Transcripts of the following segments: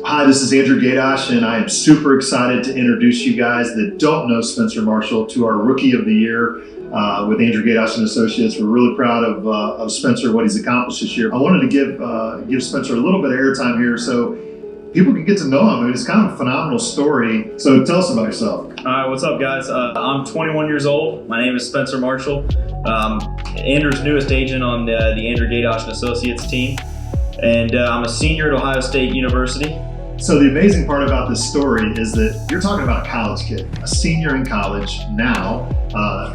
Hi, this is Andrew Gadosh, and I am super excited to introduce you guys that don't know Spencer Marshall to our Rookie of the Year with Andrew Gadosh and Associates. We're really proud of Spencer, what he's accomplished this year. I wanted to give Spencer a little bit of airtime here so people can get to know him. I mean, it's kind of a phenomenal story. So tell us about yourself. All right, what's up, guys? I'm 21 years old. My name is Spencer Marshall. Andrew's newest agent on the Andrew Gadosh and Associates team. And I'm a senior at Ohio State University. So the amazing part about this story is that you're talking about a college kid, a senior in college now,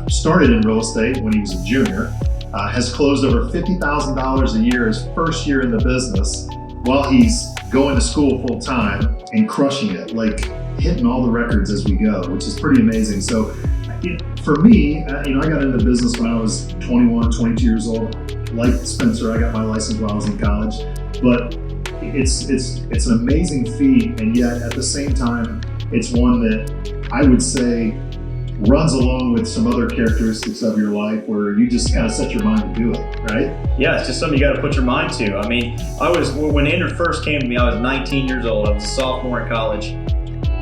started in real estate when he was a junior, has closed over $50,000 a year his first year in the business while he's going to school full time and crushing it, like hitting all the records as we go, which is pretty amazing. So for me, I got into business when I was 21, 22 years old. Like Spencer, I got my license while I was in college, but it's an amazing feat, and yet at the same time, it's one that I would say runs along with some other characteristics of your life where you just kind of set your mind to do it, right? Yeah, it's just something you got to put your mind to. I mean, when Andrew first came to me, I was 19 years old. I was a sophomore in college.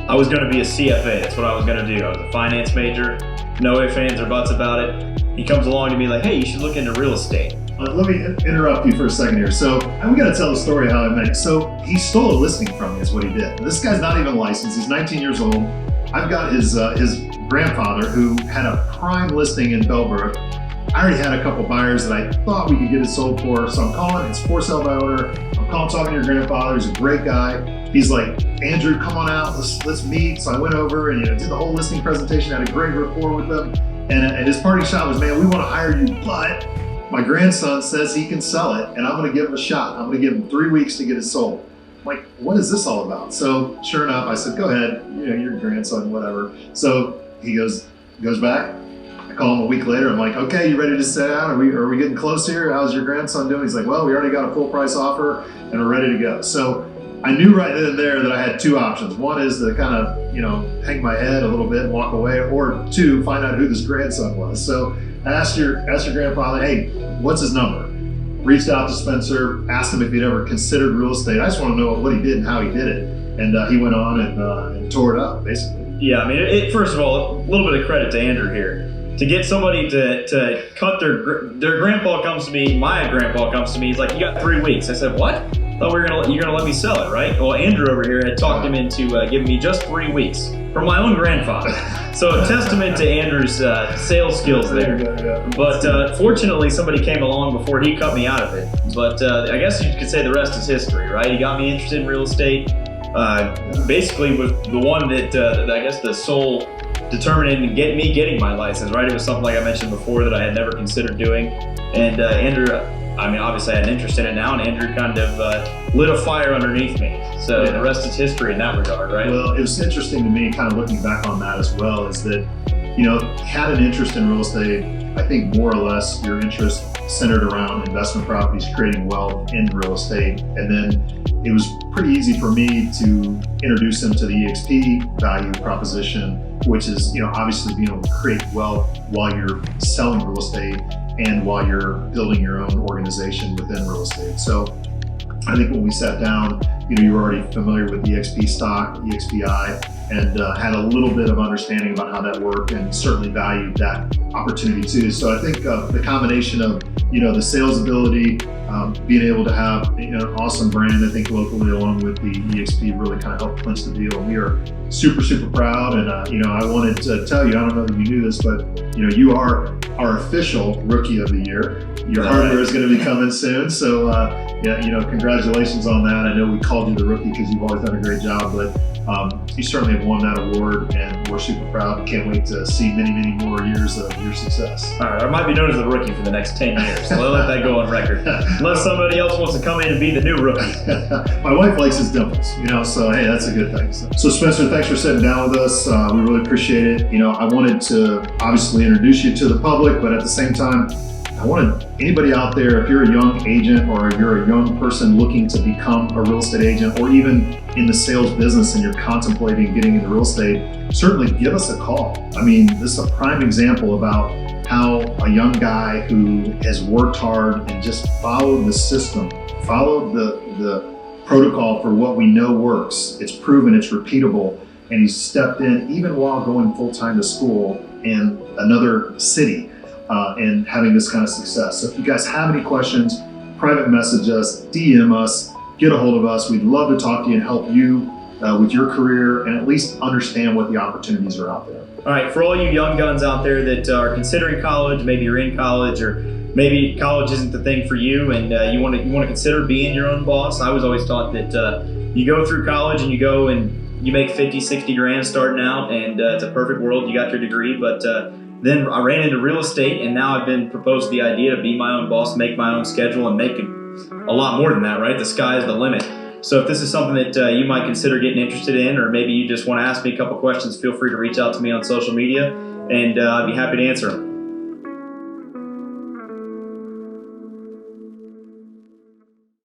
I was going to be a CFA. That's what I was going to do. I was a finance major. No ifs, ands, or buts about it. He comes along to me like, hey, you should look into real estate. Let me interrupt you for a second here. So we got to tell the story how I met. So he stole a listing from me is what he did. This guy's not even licensed. He's 19 years old. I've got his grandfather who had a prime listing in Bellbrook. I already had a couple buyers that I thought we could get it sold for. So I'm calling, it's for sale by owner. I'm talking to your grandfather. He's a great guy. He's like, Andrew, come on out. Let's meet. So I went over and did the whole listing presentation, had a great rapport with them. And his parting shot was, man, we want to hire you, but my grandson says he can sell it, and I'm going to give him a shot. I'm going to give him 3 weeks to get it sold. I'm like, what is this all about? So sure enough, I said, go ahead, your grandson, whatever. So he goes back. I call him a week later. I'm like, okay, you ready to sit down? Are we getting close here? How's your grandson doing? He's like, well, we already got a full price offer, and we're ready to go. So I knew right then and there that I had two options. One is to kind of, hang my head a little bit and walk away, or two, find out who this grandson was. So I asked your grandfather, hey, what's his number? Reached out to Spencer, asked him if he'd ever considered real estate. I just want to know what he did and how he did it. And he went on and tore it up, basically. Yeah, I mean, first of all, a little bit of credit to Andrew here. To get somebody to cut their grandpa comes to me, my grandpa comes to me, he's like, you got 3 weeks. I said, what? I thought you're gonna let me sell it, right? Well, Andrew over here had talked him into giving me just 3 weeks from my own grandfather. So a testament to Andrew's sales skills there. But fortunately, somebody came along before he cut me out of it. But I guess you could say the rest is history, right? He got me interested in real estate. Basically was the one that I guess the sole determinant in getting my license, right? It was something like I mentioned before that I had never considered doing. And Andrew, obviously I had an interest in it now, and Andrew kind of lit a fire underneath me. So The rest is history in that regard, right? Well, it was interesting to me kind of looking back on that as well, is that, had an interest in real estate. I think more or less your interest centered around investment properties, creating wealth in real estate. And then it was pretty easy for me to introduce him to the EXP value proposition, which is, obviously being able to create wealth while you're selling real estate and while you're building your own organization within real estate. So I think when we sat down, you were already familiar with EXP stock, EXPI, and had a little bit of understanding about how that worked, and certainly valued that opportunity too. So I think the combination of the sales ability, being able to have an awesome brand, I think locally, along with the EXP, really kind of helped clinch the deal. And we are super, super proud. And I wanted to tell you, I don't know if you knew this, but you are our official Rookie of the Year. Your hardware is going to be coming soon. So congratulations on that. I know we called you the Rookie because you've always done a great job, but you certainly have won that award, and we're super proud. Can't wait to see many, many more years of your success. All right, I might be known as the Rookie for the next 10 years. So I'll let that go on record. Unless somebody else wants to come in and be the new Rookie. My wife likes his dimples, so hey, that's a good thing. So Spencer, thanks for sitting down with us. We really appreciate it. I wanted to obviously introduce you to the public, but at the same time, I wanted anybody out there, if you're a young agent or if you're a young person looking to become a real estate agent, or even in the sales business and you're contemplating getting into real estate, certainly give us a call. This is a prime example about how a young guy who has worked hard and just followed the system, followed the protocol for what we know works. It's proven, it's repeatable, and he's stepped in even while going full-time to school in another city and having this kind of success. So if you guys have any questions, private message us, DM us, get a hold of us. We'd love to talk to you and help you with your career and at least understand what the opportunities are out there. All right, for all you young guns out there that are considering college, maybe you're in college, or maybe college isn't the thing for you, and you want to consider being your own boss. I was always taught that you go through college and you go and you make 50, 60 grand starting out, and it's a perfect world. You got your degree, but then I ran into real estate, and now I've been proposed the idea to be my own boss, make my own schedule, and make a lot more than that, right? The sky is the limit. So if this is something that you might consider getting interested in, or maybe you just want to ask me a couple questions, feel free to reach out to me on social media, and I'd be happy to answer them.